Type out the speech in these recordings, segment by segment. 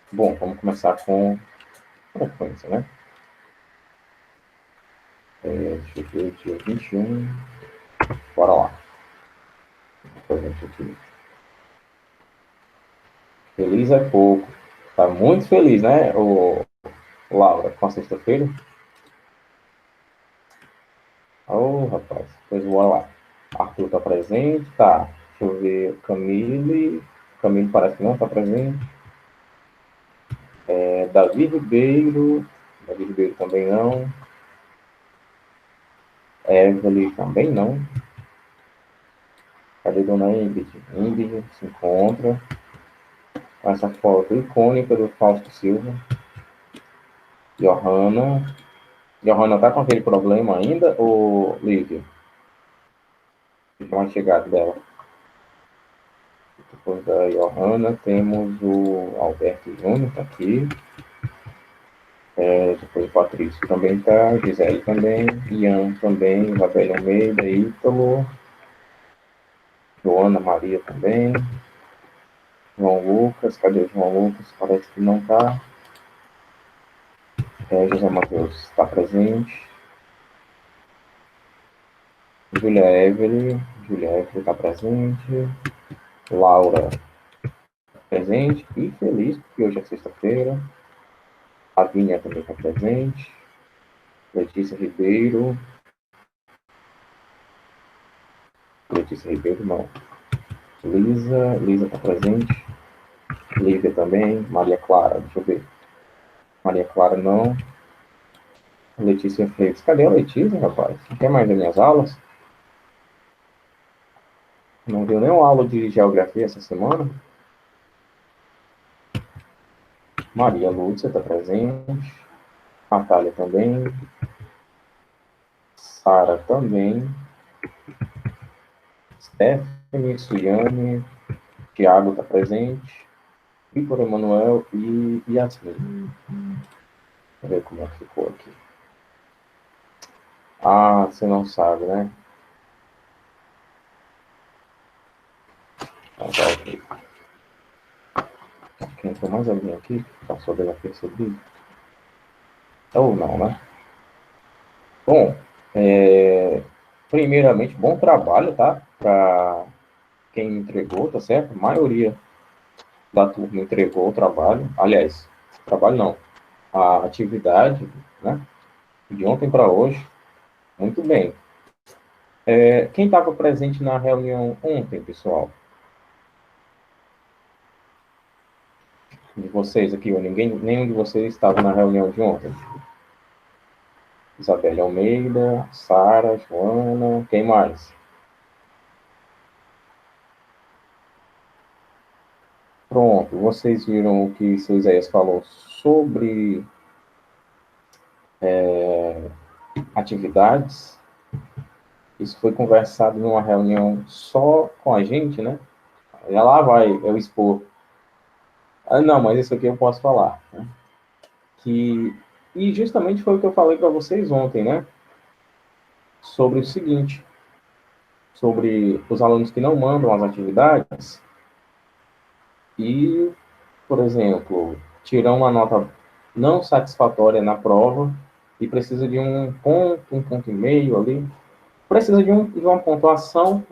Bom, vamos começar com frequência, né? Deixa eu ver, dia 21. Bora lá. Aqui. Feliz é pouco. Tá muito feliz, né, Laura, com a sexta-feira? Ô, rapaz, pois bora lá. Arthur tá presente, tá. Deixa eu ver, Camille. Camille parece que não tá presente. Davi Ribeiro. Davi Ribeiro também não. Evelyn também não. Cadê Dona Ingrid? Ingrid se encontra. Essa foto icônica do Fausto Silva. Johanna. Johanna tá com aquele problema ainda, ou Lívia? Fica mais chegado dela. Depois da Johanna, temos o Alberto Júnior, tá aqui. Depois o Patrício também tá, Gisele também, Ian também, Isabelle Almeida, Ítalo, Joana Maria também, João Lucas, cadê o João Lucas? Parece que não tá. José Matheus está presente. Julia Evelyn está presente. Laura presente e feliz, porque hoje é sexta-feira. A Vinha também está presente. Letícia Ribeiro. Letícia Ribeiro, não. Lisa está presente. Lívia também. Maria Clara, deixa eu ver. Maria Clara, não. Letícia Freitas. Cadê a Letícia, rapaz? Não quer mais das minhas aulas? Não deu nenhuma aula de geografia essa semana? Maria Lúcia está presente. Natália também. Sara também. Stephanie, Suiane. Tiago está presente. Vitor Emanuel e Yasmin. Deixa eu ver como é que ficou aqui. Ah, você não sabe, né? Tá, ok. Quem foi mais alguém aqui? Passou dela percebido? Ou não, né? Bom, primeiramente, bom trabalho, tá? Para quem entregou, tá certo? A maioria da turma entregou o trabalho. Aliás, trabalho não. A atividade, né? De ontem para hoje. Muito bem. Quem estava presente na reunião ontem, pessoal? De vocês aqui, ou nenhum de vocês estava na reunião de ontem? Isabelle Almeida, Sara, Joana, quem mais? Pronto, vocês viram o que seu Isaías falou sobre atividades? Isso foi conversado numa reunião só com a gente, né? Já lá vai eu expor. Ah, não, mas isso aqui eu posso falar. Né? E justamente foi o que eu falei para vocês ontem, né? Sobre o seguinte, sobre os alunos que não mandam as atividades e, por exemplo, tiram uma nota não satisfatória na prova e precisa de um ponto e meio ali, precisa de uma pontuação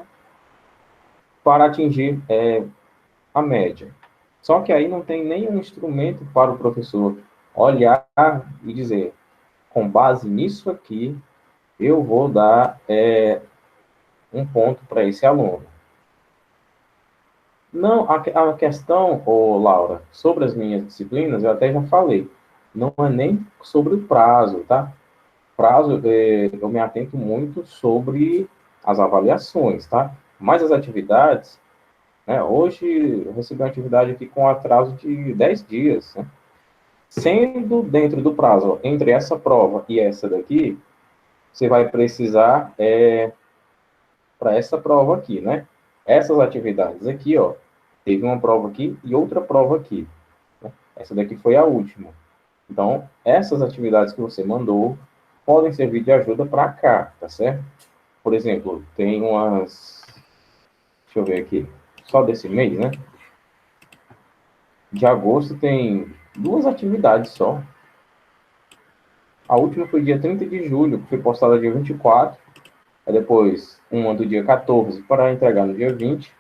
para atingir a média. Só que aí não tem nenhum instrumento para o professor olhar e dizer, com base nisso aqui, eu vou dar um ponto para esse aluno. Não, a questão, Laura, sobre as minhas disciplinas, eu até já falei, não é nem sobre o prazo, tá? Prazo, eu me atento muito sobre as avaliações, tá? Mas as atividades, né? Hoje eu recebi uma atividade aqui com atraso de 10 dias, né? Sendo dentro do prazo, entre essa prova e essa daqui, você vai precisar para essa prova aqui, né? Essas atividades aqui, ó, teve uma prova aqui e outra prova aqui. Né? Essa daqui foi a última. Então, essas atividades que você mandou podem servir de ajuda para cá, tá certo? Por exemplo, tem umas. Deixa eu ver aqui. Só desse mês, né? De agosto tem 2 atividades só. A última foi dia 30 de julho, que foi postada dia 24. Aí depois, uma do dia 14 para entregar no dia 20.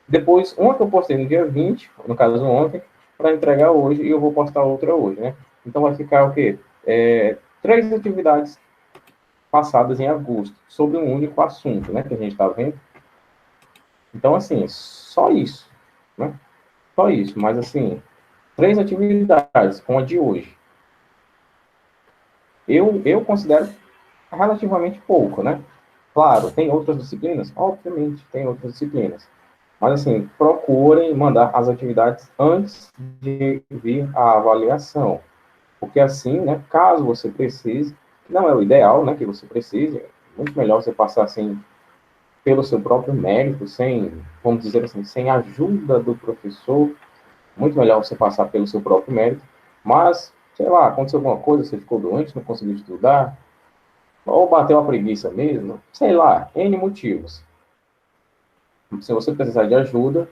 Depois, uma que eu postei no dia 20, no caso ontem, para entregar hoje, e eu vou postar outra hoje, né? Então vai ficar o quê? 3 atividades passadas em agosto, sobre um único assunto, né? Que a gente está vendo. Então, assim, só isso, né? Só isso, mas assim, 3 atividades com a de hoje. Eu considero relativamente pouco, né? Claro, tem outras disciplinas? Obviamente, tem outras disciplinas. Mas, assim, procurem mandar as atividades antes de vir a avaliação. Porque, assim, né, caso você precise, não é o ideal, né, que você precise, é muito melhor você passar, assim, pelo seu próprio mérito, sem, vamos dizer assim, sem ajuda do professor, muito melhor você passar pelo seu próprio mérito. Mas, sei lá, aconteceu alguma coisa, você ficou doente, não conseguiu estudar, ou bateu a preguiça mesmo, sei lá, N motivos. Se você precisar de ajuda,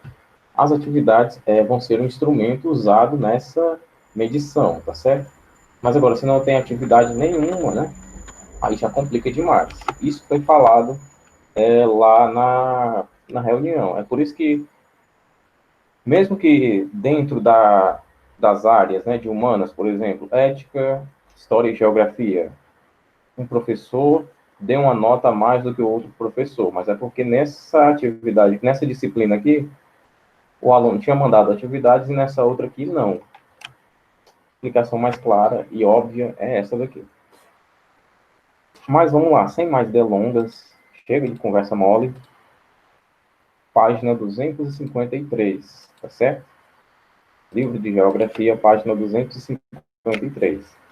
as atividades vão ser um instrumento usado nessa medição, tá certo? Mas agora, se não tem atividade nenhuma, né? Aí já complica demais. Isso foi falado lá na reunião. É por isso que, mesmo que dentro das áreas, né, de humanas, por exemplo, ética, história e geografia, um professor dê uma nota a mais do que o outro professor, mas é porque nessa atividade, nessa disciplina aqui, o aluno tinha mandado atividades e nessa outra aqui não. A explicação mais clara e óbvia é essa daqui. Mas vamos lá, sem mais delongas, chega de conversa mole. Página 253, tá certo? Livro de Geografia, página 253.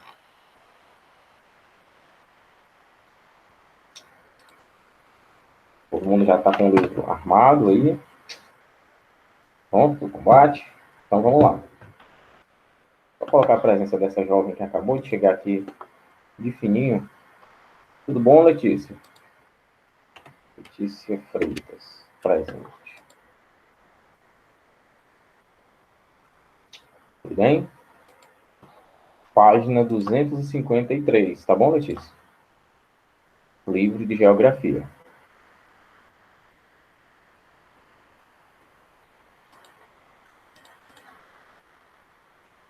Todo mundo já está com o livro armado aí. Pronto para o combate. Então vamos lá. Vou colocar a presença dessa jovem que acabou de chegar aqui de fininho. Tudo bom, Letícia? Letícia Freitas, presente. Tudo bem? Página 253, tá bom, Letícia? Livro de Geografia.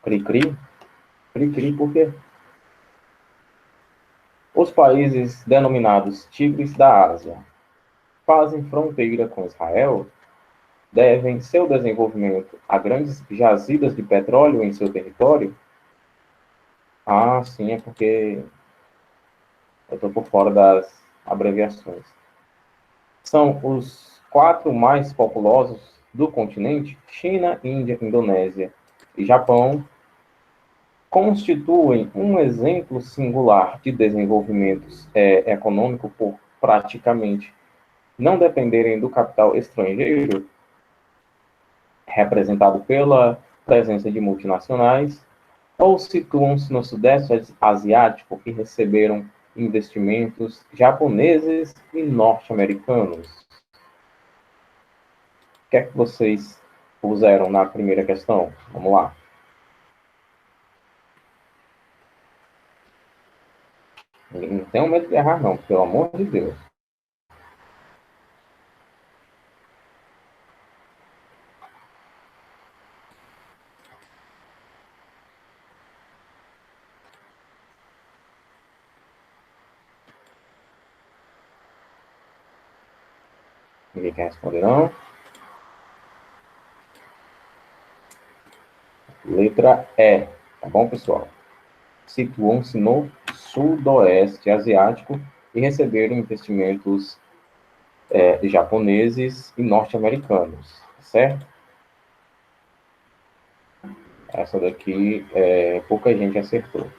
Cri-cri? Cri-cri por quê? Os países denominados Tigres da Ásia fazem fronteira com Israel, devem seu desenvolvimento a grandes jazidas de petróleo em seu território? Ah, sim, é porque eu estou por fora das abreviações. São os 4 mais populosos do continente: China, Índia, Indonésia e Japão, constituem um exemplo singular de desenvolvimento econômico por praticamente não dependerem do capital estrangeiro, representado pela presença de multinacionais, ou situam-se no Sudeste Asiático e receberam investimentos japoneses e norte-americanos. O que é que vocês puseram na primeira questão? Vamos lá. Não tenham medo de errar, não, pelo amor de Deus. Ninguém quer responder, não? Letra E, tá bom, pessoal? Situam-se no Sudoeste Asiático e receberam investimentos japoneses e norte-americanos, certo? Essa daqui pouca gente acertou.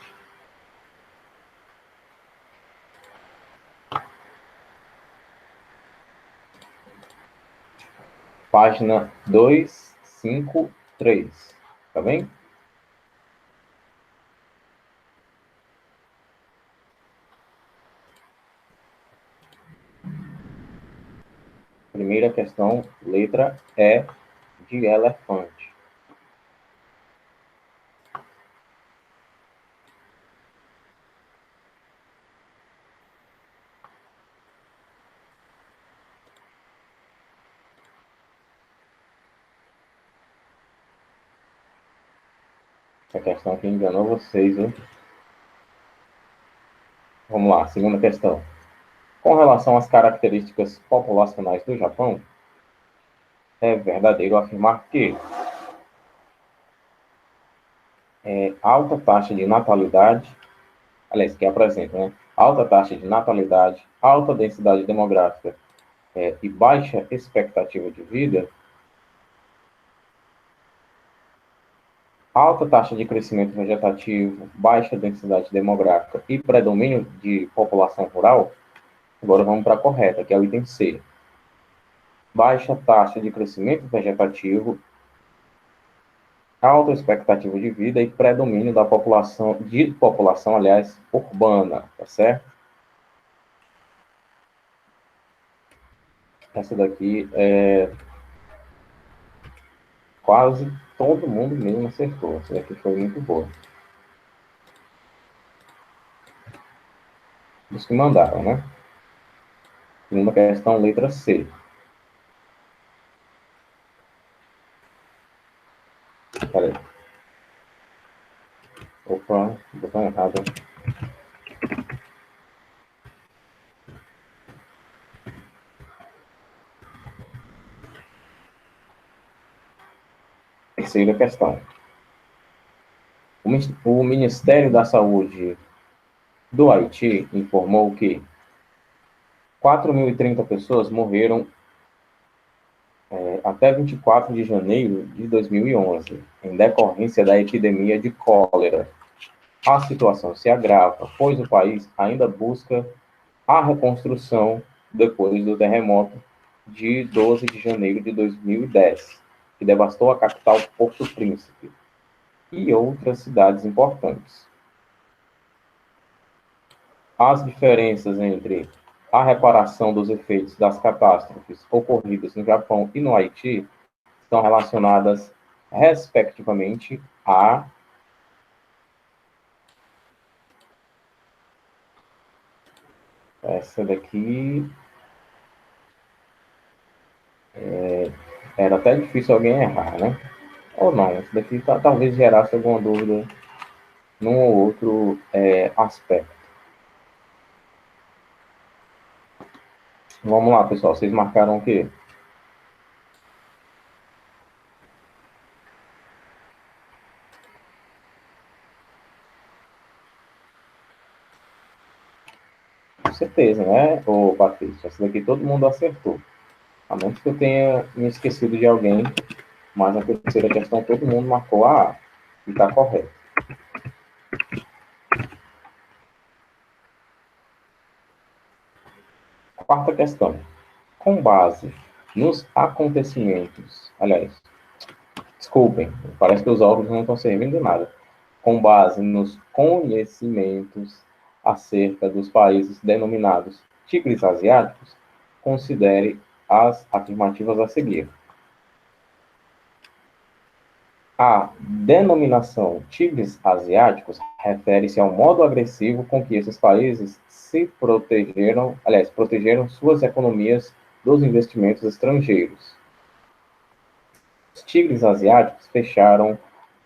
Página 253, tá bem? Primeira questão, letra E de elefante. A questão que enganou vocês, hein? Vamos lá, segunda questão. Com relação às características populacionais do Japão, é verdadeiro afirmar que alta taxa de natalidade, aliás, que apresenta, né? Alta taxa de natalidade, alta densidade demográfica e baixa expectativa de vida, alta taxa de crescimento vegetativo, baixa densidade demográfica e predomínio de população rural. Agora vamos para a correta, que é o item C. Baixa taxa de crescimento vegetativo, alta expectativa de vida e predomínio da população, aliás, urbana, tá certo? Essa daqui quase todo mundo mesmo acertou. Essa daqui foi muito boa. Os que mandaram, né? Segunda questão, letra C. Peraí. Opa, botão errado. Terceira questão. O Ministério da Saúde do Haiti informou que 4.030 pessoas morreram até 24 de janeiro de 2011, em decorrência da epidemia de cólera. A situação se agrava, pois o país ainda busca a reconstrução depois do terremoto de 12 de janeiro de 2010, que devastou a capital Porto Príncipe e outras cidades importantes. As diferenças entre a reparação dos efeitos das catástrofes ocorridas no Japão e no Haiti estão relacionadas, respectivamente, a essa daqui. Era até difícil alguém errar, né? Ou não, isso daqui talvez gerasse alguma dúvida num ou outro aspecto. Vamos lá, pessoal. Vocês marcaram o quê? Com certeza, né, ô Patrícia? Essa daqui todo mundo acertou. A menos que eu tenha me esquecido de alguém, mas na terceira questão todo mundo marcou a A. E está correto. Quarta questão. Com base nos acontecimentos, aliás, desculpem, parece que os óculos não estão servindo de nada. Com base nos conhecimentos acerca dos países denominados tigres asiáticos, considere as afirmativas a seguir. A denominação tigres asiáticos refere-se ao modo agressivo com que esses países se protegeram, aliás, protegeram suas economias dos investimentos estrangeiros. Os tigres asiáticos fecharam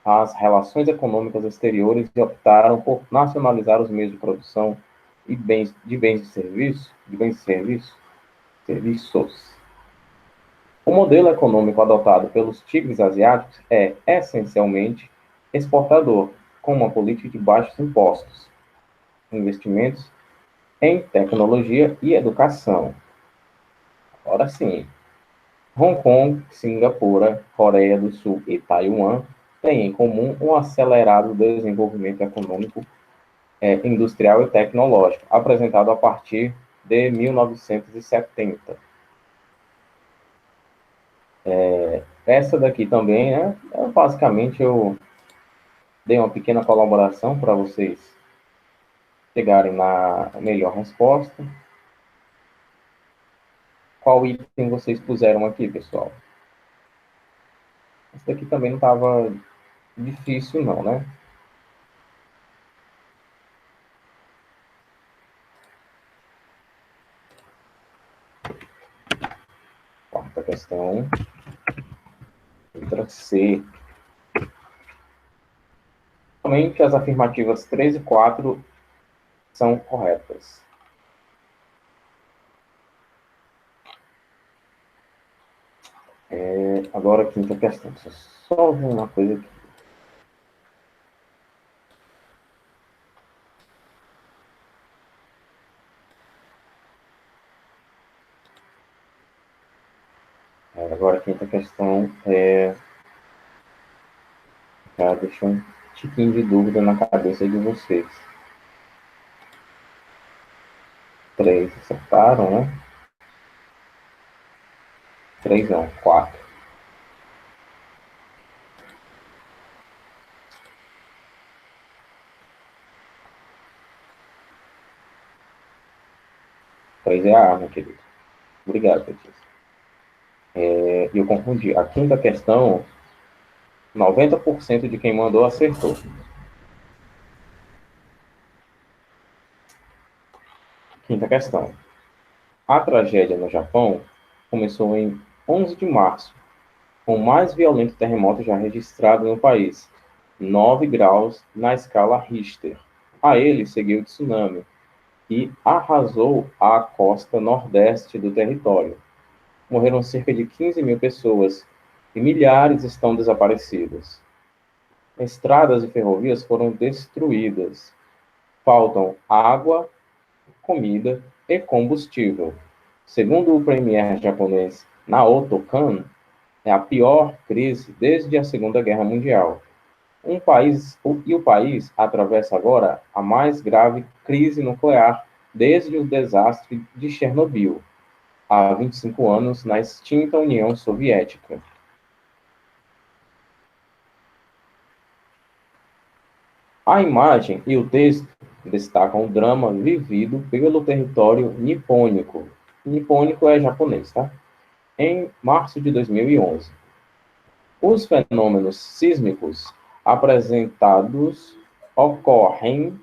as relações econômicas exteriores e optaram por nacionalizar os meios de produção e serviços. O modelo econômico adotado pelos tigres asiáticos é, essencialmente, exportador, com uma política de baixos impostos, investimentos em tecnologia e educação. Agora sim, Hong Kong, Singapura, Coreia do Sul e Taiwan têm em comum um acelerado desenvolvimento econômico, industrial e tecnológico, apresentado a partir de 1970. Essa daqui também, né? Basicamente, eu dei uma pequena colaboração para vocês chegarem na melhor resposta. Qual item vocês puseram aqui, pessoal? Esse daqui também não estava difícil, não, né? Quarta questão. Letra C. Somente as afirmativas 3 e 4 são corretas. Agora, a quinta questão. Deixa eu só ver uma coisa aqui. Agora, a quinta questão já deixa um tiquinho de dúvida na cabeça de vocês. 3 acertaram, né? 3 não, 4. Três é a arma, querido. Obrigado, Letícia. Eu confundi. A quinta questão, 90% de quem mandou acertou. Quinta questão. A tragédia no Japão começou em 11 de março, com o mais violento terremoto já registrado no país, 9 graus na escala Richter. A ele seguiu o tsunami, e arrasou a costa nordeste do território. Morreram cerca de 15 mil pessoas e milhares estão desaparecidas. Estradas e ferrovias foram destruídas. Faltam água, comida e combustível. Segundo o premier japonês Naoto Kan, é a pior crise desde a Segunda Guerra Mundial. O país atravessa agora a mais grave crise nuclear desde o desastre de Chernobyl, há 25 anos, na extinta União Soviética. A imagem e o texto destacam o drama vivido pelo território nipônico. Nipônico é japonês, tá? Em março de 2011. Os fenômenos sísmicos apresentados ocorrem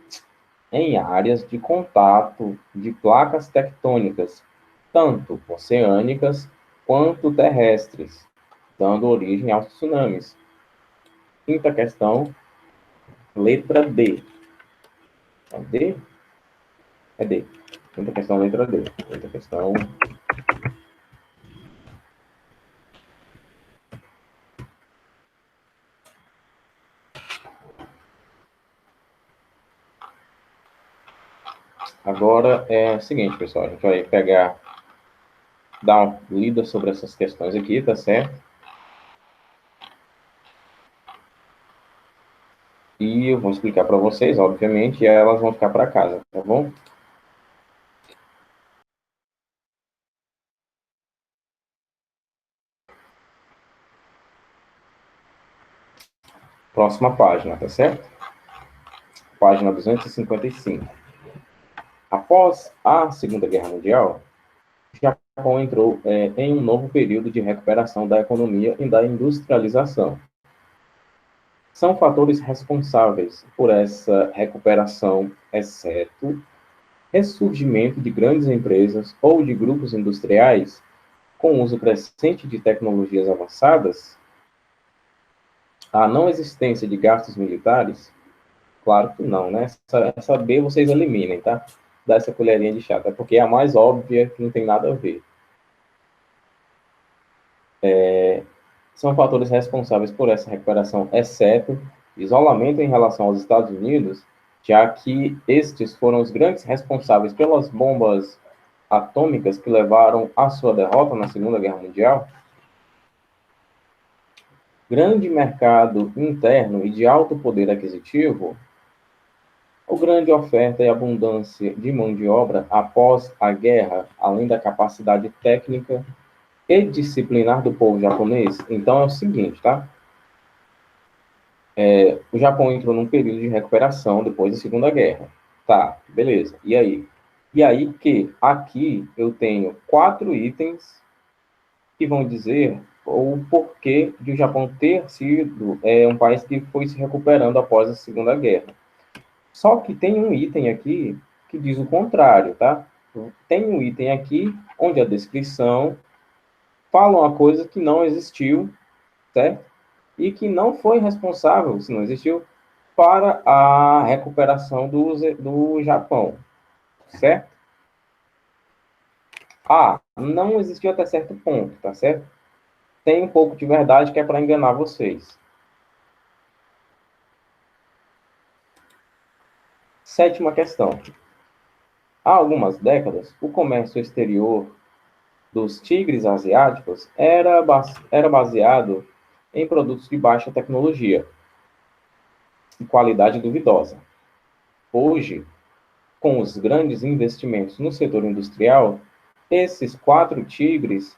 em áreas de contato de placas tectônicas, tanto oceânicas quanto terrestres, dando origem aos tsunamis. Quinta questão, letra D. É D? É D. Quinta questão, letra D. Quinta questão. Agora é o seguinte, pessoal. A gente vai dar uma lida sobre essas questões aqui, tá certo? E eu vou explicar para vocês, obviamente, e elas vão ficar para casa, tá bom? Próxima página, tá certo? Página 255. Após a Segunda Guerra Mundial, o Japão entrou em um novo período de recuperação da economia e da industrialização. São fatores responsáveis por essa recuperação, exceto ressurgimento de grandes empresas ou de grupos industriais com uso crescente de tecnologias avançadas, a não existência de gastos militares. Claro que não, né? Essa B vocês eliminem, tá? Dá essa colherinha de chá, até porque é a mais óbvia, que não tem nada a ver. São fatores responsáveis por essa recuperação, exceto isolamento em relação aos Estados Unidos, já que estes foram os grandes responsáveis pelas bombas atômicas que levaram à sua derrota na Segunda Guerra Mundial. Grande mercado interno e de alto poder aquisitivo, a grande oferta e abundância de mão de obra após a guerra, além da capacidade técnica e disciplinar do povo japonês. Então é o seguinte, tá? O Japão entrou num período de recuperação depois da Segunda Guerra. Tá, beleza. E aí? E aí que aqui eu tenho 4 itens que vão dizer o porquê de o Japão ter sido um país que foi se recuperando após a Segunda Guerra. Só que tem um item aqui que diz o contrário, tá? Tem um item aqui onde a descrição fala uma coisa que não existiu, certo? E que não foi responsável, se não existiu, para a recuperação do Japão, certo? Não existiu até certo ponto, tá certo? Tem um pouco de verdade que é para enganar vocês. Sétima questão. Há algumas décadas, o comércio exterior dos tigres asiáticos era baseado em produtos de baixa tecnologia e qualidade duvidosa. Hoje, com os grandes investimentos no setor industrial, esses 4 tigres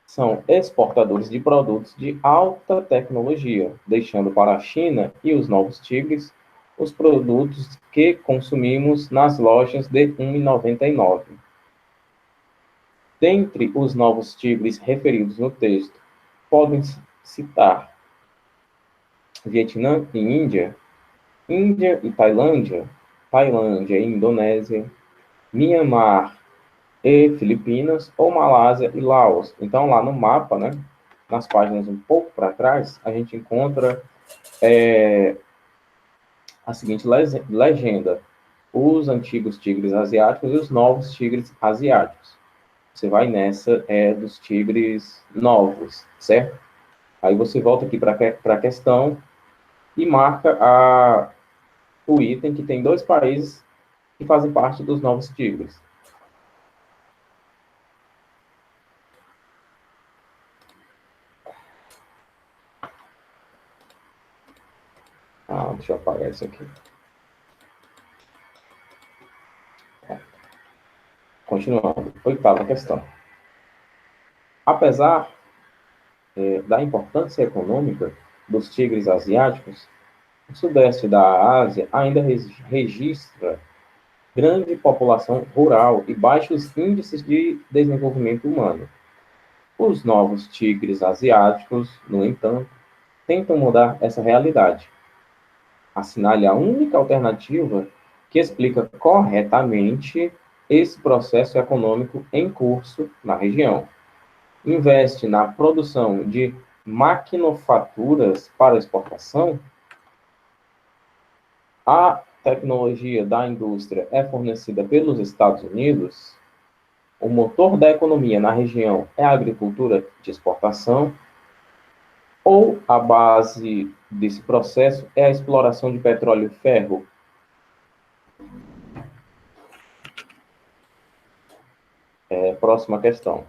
são exportadores de produtos de alta tecnologia, deixando para a China e os novos tigres os produtos que consumimos nas lojas de R$ 1,99. Dentre os novos tigres referidos no texto, podem citar Vietnã e Índia, Índia e Tailândia, Tailândia e Indonésia, Myanmar e Filipinas, ou Malásia e Laos. Então, lá no mapa, né, nas páginas um pouco para trás, a gente encontra a seguinte legenda: os antigos tigres asiáticos e os novos tigres asiáticos. Você vai nessa dos tigres novos, certo? Aí você volta aqui para a questão e marca o item que tem 2 países que fazem parte dos novos tigres. Deixa eu apagar isso aqui. Continuando. 8ª questão. Apesar da importância econômica dos tigres asiáticos, o sudeste da Ásia ainda registra grande população rural e baixos índices de desenvolvimento humano. Os novos tigres asiáticos, no entanto, tentam mudar essa realidade. Assinale a única alternativa que explica corretamente esse processo econômico em curso na região. Investe na produção de maquinofaturas para exportação. A tecnologia da indústria é fornecida pelos Estados Unidos. O motor da economia na região é a agricultura de exportação, ou a base desse processo é a exploração de petróleo e ferro. Próxima questão.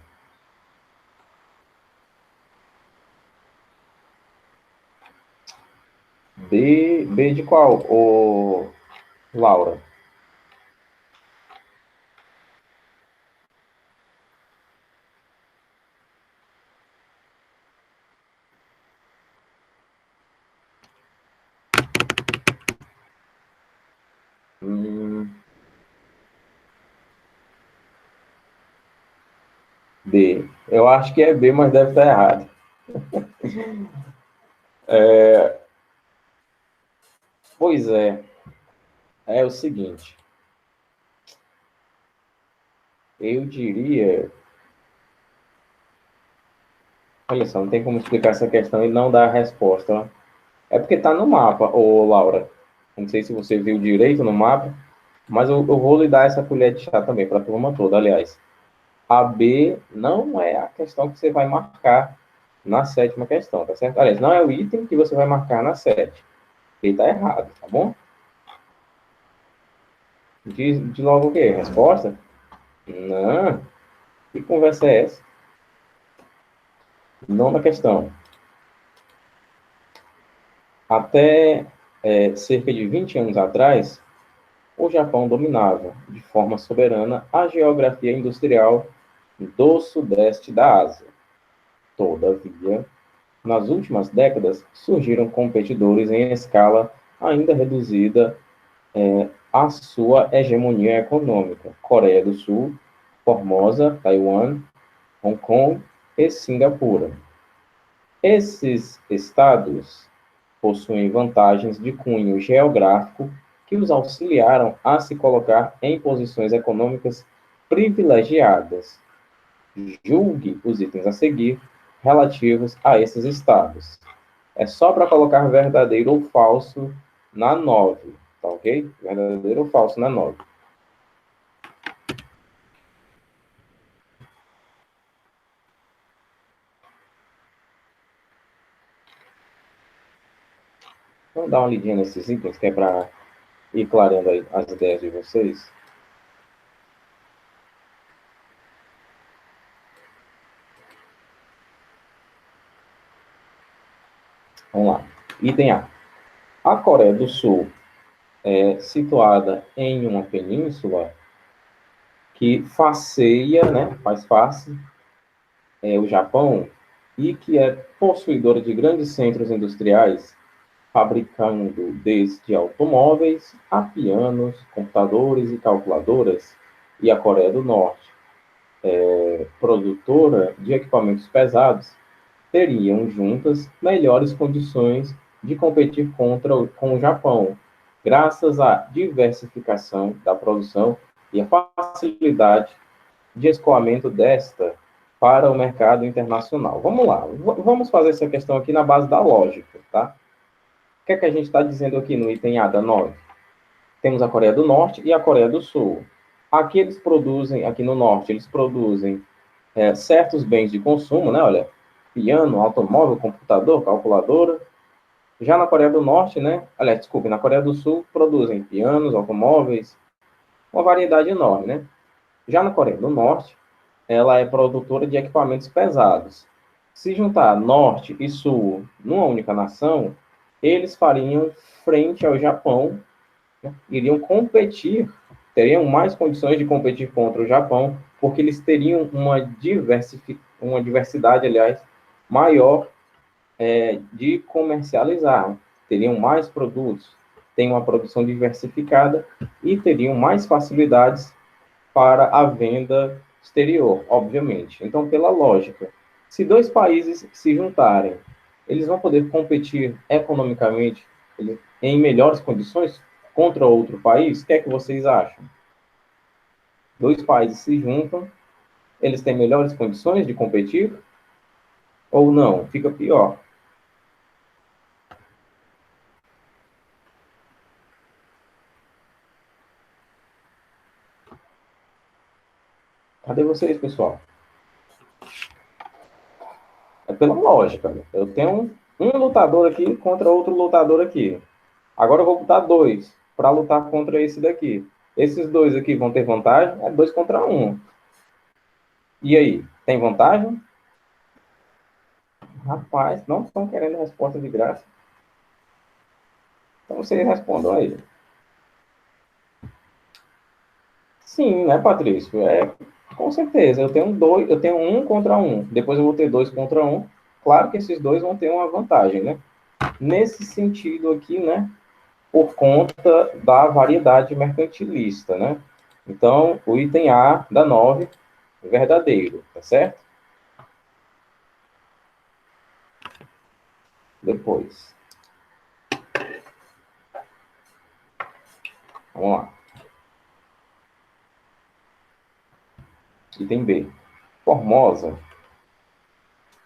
B de qual, Laura? B. Eu acho que é B, mas deve estar errado. Pois é. É o seguinte. Eu diria... Olha só, não tem como explicar essa questão e não dar a resposta. É porque está no mapa, Laura. Não sei se você viu direito no mapa, mas eu vou lhe dar essa colher de chá também para a turma toda, aliás. A B não é a questão que você vai marcar na 7ª questão, tá certo? Aliás, não é o item que você vai marcar na 7. Ele tá errado, tá bom? Diz logo o quê? Resposta? Não. Que conversa é essa? 9ª questão. Até cerca de 20 anos atrás, o Japão dominava, de forma soberana, a geografia industrial do sudeste da Ásia. Todavia, nas últimas décadas, surgiram competidores em escala ainda reduzida à sua hegemonia econômica: Coreia do Sul, Formosa, Taiwan, Hong Kong e Singapura. Esses estados possuem vantagens de cunho geográfico que os auxiliaram a se colocar em posições econômicas privilegiadas. Julgue os itens a seguir relativos a esses estados. É só para colocar verdadeiro ou falso na 9, tá ok? Verdadeiro ou falso na 9. Vamos dar uma lidinha nesses itens, que é para ir clareando aí as ideias de vocês. Vamos lá. Item A. A Coreia do Sul é situada em uma península que faceia, né, faz face, o Japão, e que é possuidora de grandes centros industriais, fabricando desde automóveis a pianos, computadores e calculadoras, e a Coreia do Norte, produtora de equipamentos pesados, teriam juntas melhores condições de competir com o Japão, graças à diversificação da produção e à facilidade de escoamento desta para o mercado internacional. Vamos lá, vamos fazer essa questão aqui na base da lógica, tá? O que é que a gente está dizendo aqui no item A da 9? Temos a Coreia do Norte e a Coreia do Sul. Aqui eles produzem, aqui no Norte, eles produzem certos bens de consumo, né? Olha, piano, automóvel, computador, calculadora. Já na Coreia do Norte, né? Aliás, desculpe, na Coreia do Sul produzem pianos, automóveis, uma variedade enorme, né? Já na Coreia do Norte, ela é produtora de equipamentos pesados. Se juntar Norte e Sul numa única nação, eles fariam frente ao Japão, né? Iriam competir, teriam mais condições de competir contra o Japão, porque eles teriam uma diversidade, aliás, maior de comercializar, teriam mais produtos, têm uma produção diversificada e teriam mais facilidades para a venda exterior, obviamente. Então, pela lógica, se dois países se juntarem, eles vão poder competir economicamente em melhores condições contra outro país? O que é que vocês acham? Dois países se juntam, eles têm melhores condições de competir ou não? Fica pior. Cadê vocês, pessoal? É pela lógica. Né? Eu tenho um lutador aqui contra outro lutador aqui. Agora eu vou botar dois para lutar contra esse daqui. Esses dois aqui vão ter vantagem? É 2 contra 1. E aí, tem vantagem? Rapaz, não estão querendo resposta de graça. Então vocês respondam aí. Sim, né, Patrício? Com certeza. Eu tenho 1 contra 1. Depois eu vou ter 2 contra 1. Claro que esses dois vão ter uma vantagem, né? Nesse sentido aqui, né? Por conta da variedade mercantilista, né? Então, o item A da 9 é verdadeiro, tá certo? Depois, vamos lá. Item B. Formosa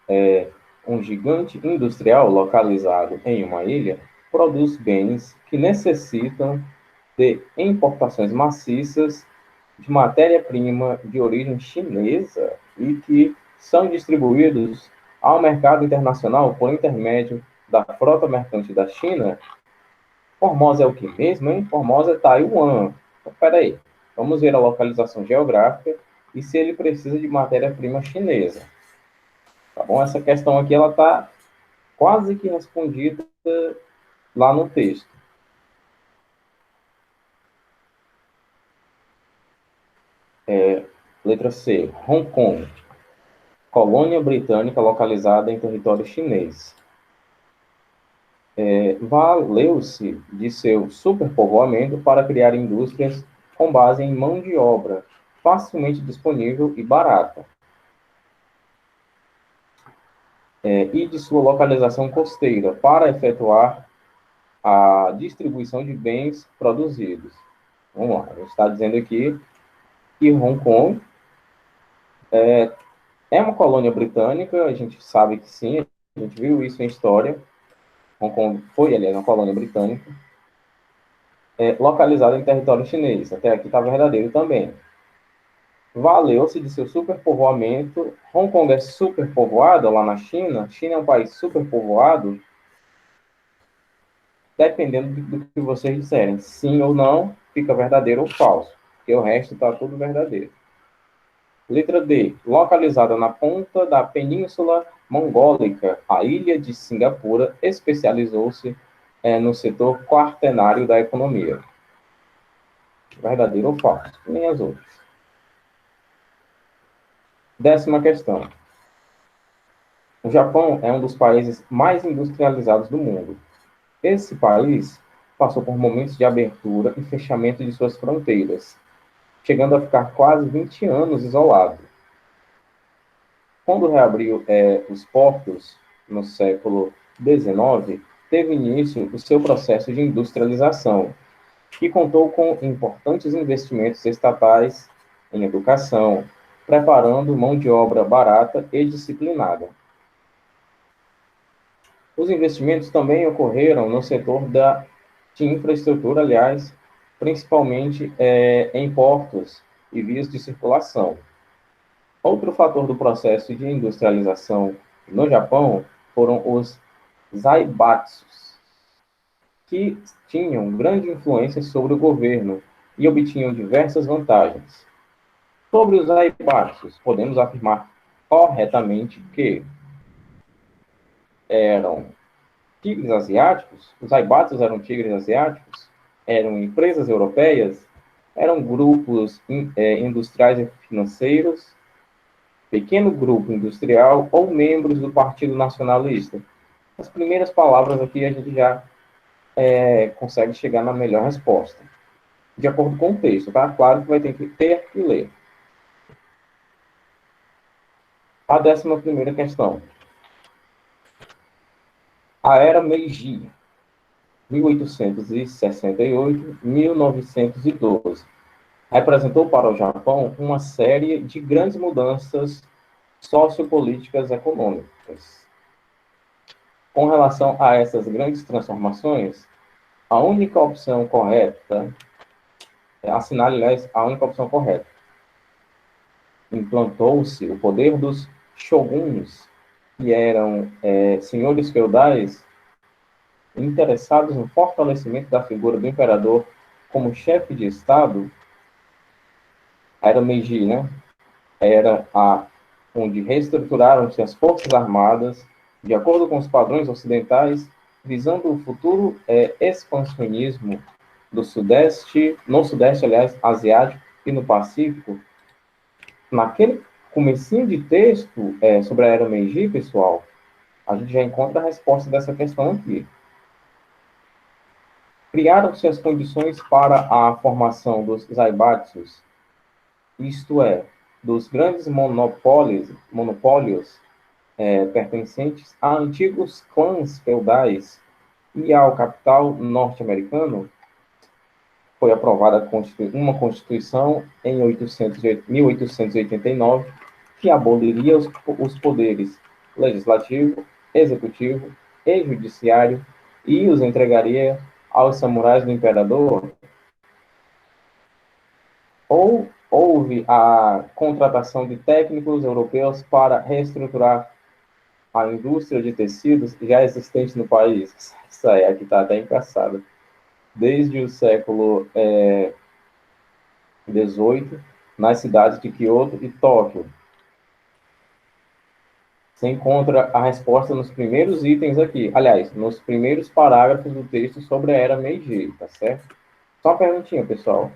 é um gigante industrial localizado em uma ilha, produz bens que necessitam de importações maciças de matéria-prima de origem chinesa e que são distribuídos ao mercado internacional por intermédio da frota mercante da China. Formosa é o que mesmo, hein? Formosa é Taiwan. Então, peraí, vamos ver a localização geográfica e se ele precisa de matéria-prima chinesa. Tá bom? Essa questão aqui, ela está quase que respondida lá no texto. Letra C, Hong Kong, colônia britânica localizada em território chinês. Valeu-se de seu superpovoamento para criar indústrias com base em mão de obra facilmente disponível e barata, e de sua localização costeira para efetuar a distribuição de bens produzidos. Vamos lá, a gente está dizendo aqui que Hong Kong é uma colônia britânica, a gente sabe que sim, a gente viu isso em história. Hong Kong foi, aliás, uma colônia britânica. localizado em território chinês. Até aqui está verdadeiro também. Valeu-se de seu superpovoamento. Hong Kong é superpovoada lá na China. China é um país superpovoado. Dependendo do que vocês disserem. Sim ou não, fica verdadeiro ou falso. Porque o resto está tudo verdadeiro. Letra D. Localizada na ponta da Península Mongólica, a ilha de Singapura especializou-se no setor quaternário da economia. Verdadeiro ou falso? Nem as outras. 10ª questão. O Japão é um dos países mais industrializados do mundo. Esse país passou por momentos de abertura e fechamento de suas fronteiras, chegando a ficar quase 20 anos isolado. Quando reabriu os portos no século XIX, teve início o seu processo de industrialização, que contou com importantes investimentos estatais em educação, preparando mão de obra barata e disciplinada. Os investimentos também ocorreram no setor de infraestrutura, aliás, principalmente em portos e vias de circulação. Outro fator do processo de industrialização no Japão foram os zaibatsus, que tinham grande influência sobre o governo e obtinham diversas vantagens. Sobre os zaibatsus, podemos afirmar corretamente que eram tigres asiáticos, os zaibatsus eram tigres asiáticos, eram empresas europeias, eram grupos industriais e financeiros, pequeno grupo industrial ou membros do Partido Nacionalista. As primeiras palavras aqui a gente já consegue chegar na melhor resposta. De acordo com o texto, tá? Claro que vai ter que ler. A 11ª questão. A Era Meiji, 1868-1912, representou para o Japão uma série de grandes mudanças sociopolíticas e econômicas. Com relação a essas grandes transformações, a única opção correta, assinale, aliás, a única opção correta. Implantou-se o poder dos shoguns, que eram senhores feudais interessados no fortalecimento da figura do imperador como chefe de Estado. A Era Meiji, né? Era onde reestruturaram-se as forças armadas de acordo com os padrões ocidentais, visando o futuro expansionismo no Sudeste, aliás, asiático e no Pacífico. Naquele comecinho de texto sobre a Era Meiji, pessoal, a gente já encontra a resposta dessa questão aqui. Criaram-se as condições para a formação dos zaibatsus, isto é, dos grandes monopólios pertencentes a antigos clãs feudais e ao capital norte-americano. Foi aprovada uma Constituição em 1889 que aboliria os poderes legislativo, executivo e judiciário e os entregaria aos samurais do imperador. Ou houve a contratação de técnicos europeus para reestruturar a indústria de tecidos já existente no país. Isso aí, aqui está até engraçado. Desde o século XVIII, nas cidades de Kyoto e Tóquio. Você encontra a resposta nos primeiros itens aqui. Aliás, nos primeiros parágrafos do texto sobre a Era Meiji, tá certo? Só uma perguntinha, pessoal.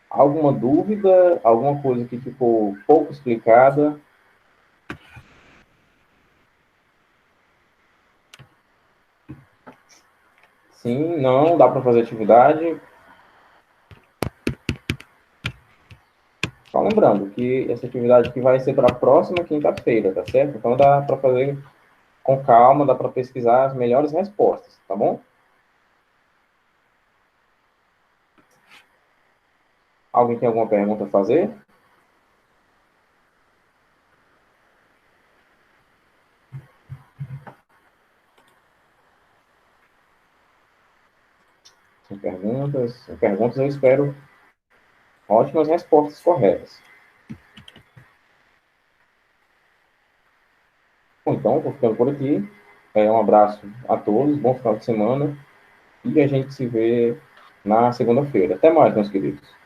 Alguma dúvida? Alguma coisa que ficou pouco explicada? Sim, não, dá para fazer atividade. Só lembrando que essa atividade aqui vai ser para a próxima quinta-feira, tá certo? Então dá para fazer com calma, dá para pesquisar as melhores respostas, tá bom? Alguém tem alguma pergunta a fazer? Perguntas eu espero ótimas respostas corretas. Bom, então, vou ficando por aqui. Um abraço a todos, bom final de semana. E a gente se vê na segunda-feira. Até mais, meus queridos.